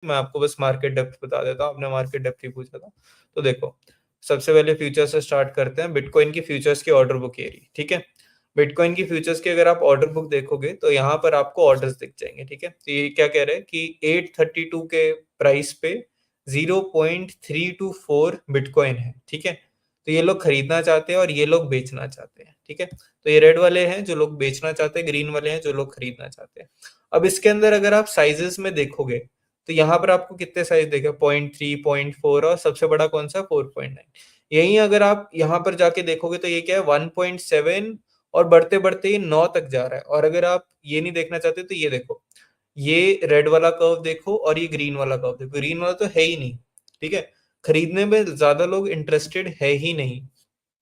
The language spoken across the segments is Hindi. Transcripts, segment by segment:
मैं आपको बस मार्केट डेप्थ बता देता हूँ, आपने मार्केट डेप्थ ही पूछा था। तो देखो, सबसे पहले फ्यूचर से स्टार्ट करते हैं। बिटकॉइन की फ्यूचर्स की ऑर्डर बुक ये रही, ठीक है। बिटकॉइन की फ्यूचर्स की अगर आप ऑर्डर बुक देखोगे तो यहाँ पर आपको ऑर्डर्स दिख जाएंगे, ठीक है। तो ये क्या कह रहे हैं कि 832 के प्राइस पे 0.324 बिटकॉइन है, ठीक है। तो ये लोग खरीदना चाहते हैं और ये लोग बेचना चाहते हैं, ठीक है। तो ये रेड वाले हैं जो लोग बेचना चाहते हैं, ग्रीन वाले हैं जो लोग खरीदना चाहते हैं। अब इसके अंदर अगर आप साइजेस में देखोगे तो यहाँ पर आपको कितने साइज देखे, 0.3, 0.4 और सबसे बड़ा कौन सा, 4.9। यही अगर आप यहाँ पर जाके देखोगे तो ये क्या है, 1.7 और बढ़ते बढ़ते ये 9 तक जा रहा है। और अगर आप ये नहीं देखना चाहते तो ये देखो, ये रेड वाला कर्व देखो और ये ग्रीन वाला कर्व देखो। ग्रीन वाला तो है ही नहीं, ठीक है। खरीदने में ज्यादा लोग इंटरेस्टेड है ही नहीं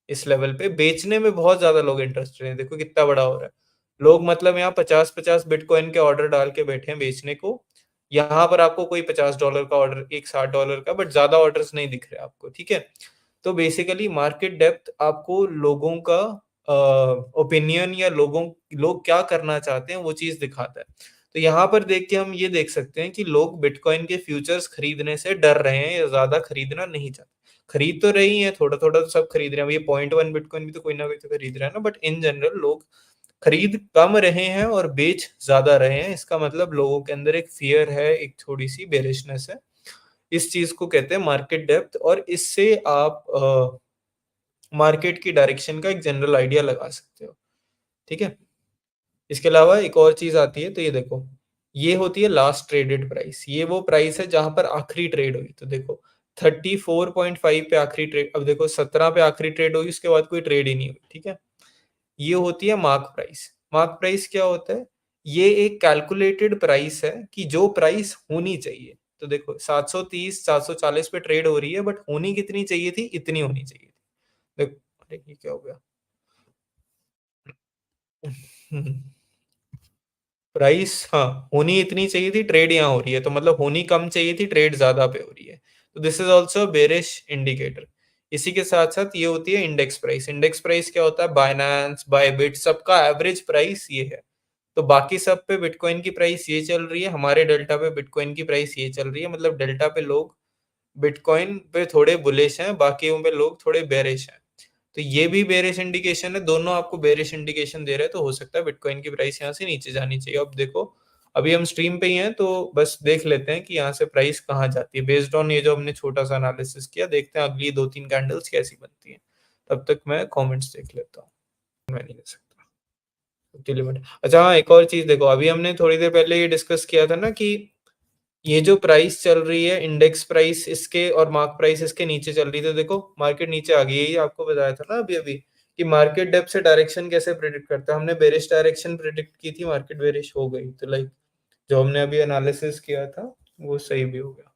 इस लेवल पे, बेचने में बहुत ज्यादा लोग इंटरेस्टेड हैं। देखो कितना बड़ा हो रहा है। लोग मतलब यहाँ 50-50 बिटकॉइन के ऑर्डर डाल के बैठे हैं बेचने को। यहाँ पर आपको कोई $50 का ऑर्डर, एक $60 का, बट ज्यादा ऑर्डर्स नहीं दिख रहे आपको, ठीक है। तो बेसिकली मार्केट डेप्थ आपको लोगों का ओपिनियन या लोग क्या करना चाहते हैं वो चीज दिखाता है। तो यहाँ पर देख के हम ये देख सकते हैं कि लोग बिटकॉइन के फ्यूचर्स खरीदने से डर रहे हैं या ज्यादा खरीदना नहीं चाहते। खरीद तो रही है, थोड़ा थोड़ा तो सब खरीद रहे हैं। ये 0.1 बिटकॉइन भी तो कोई ना कोई तो खरीद रहा है ना, बट इन जनरल लोग खरीद कम रहे हैं और बेच ज्यादा रहे हैं। इसका मतलब लोगों के अंदर एक फियर है, एक थोड़ी सी बेरिशनेस है। इस चीज को कहते हैं मार्केट डेप्थ, और इससे आप मार्केट की डायरेक्शन का एक जनरल आइडिया लगा सकते हो, ठीक है। इसके अलावा एक और चीज आती है, तो ये देखो, ये होती है लास्ट ट्रेडेड प्राइस। ये वो प्राइस है जहां पर आखिरी ट्रेड हुई। तो देखो 34.5 पे आखिरी ट्रेड, अब देखो 17 पे आखिरी ट्रेड हुई, उसके बाद कोई ट्रेड ही नहीं हुई, ठीक है। ये होती है मार्क प्राइस। मार्क प्राइस क्या होता है, ये एक कैलकुलेटेड प्राइस है कि जो प्राइस होनी चाहिए। तो देखो 730 740 पे ट्रेड हो रही है, बट होनी कितनी चाहिए थी, इतनी होनी चाहिए थी। देखो, अरे ये क्या हो गया। प्राइस, हाँ, होनी इतनी चाहिए थी, ट्रेड यहाँ हो रही है, तो मतलब होनी कम चाहिए थी, ट्रेड ज्यादा पे हो रही है। तो this is also bearish indicator. इसी के साथ साथ ये होती है इंडेक्स प्राइस। इंडेक्स प्राइस क्या होता है, बाइनेंस, बायबिट, सबका एवरेज प्राइस ये है। तो बाकी सब पे बिटकॉइन की प्राइस ये चल रही है, हमारे डेल्टा पे बिटकॉइन की प्राइस ये चल रही है। मतलब डेल्टा पे लोग बिटकॉइन पे थोड़े बुलिश हैं, बाकी पे लोग थोड़े बेरिश हैं। तो ये भी बेरिश इंडिकेशन है, दोनों आपको बेरिश इंडिकेशन दे रहे हैं। तो हो सकता है बिटकॉइन की प्राइस यहाँ से नीचे जानी चाहिए। अब देखो, अभी हम स्ट्रीम पे ही हैं, तो बस देख लेते हैं कि यहाँ से प्राइस कहाँ जाती है बेस्ड ऑन ये जो हमने छोटा सा एनालिसिस किया। देखते हैं अगली 2-3 कैंडल्स कैसी बनती हैं। तब तक मैं कमेंट्स देख लेता हूँ। मैं नहीं दे सकता लिमिट। अच्छा हाँ, एक और चीज देखो, अभी हमने थोड़ी देर पहले ये डिस्कस किया था ना कि ये जो प्राइस चल रही है, इंडेक्स प्राइस इसके और मार्क प्राइस इसके नीचे चल रही थी। तो देखो मार्केट नीचे आ गई। यही आपको बताया था ना अभी अभी कि मार्केट डेप्थ से डायरेक्शन कैसे प्रिडिक्ट करता है। हमने बेरिश डायरेक्शन प्रिडिक्ट की थी, मार्केट बेरिश हो गई। तो लाइक जो हमने अभी एनालिसिस किया था वो सही भी हो गया।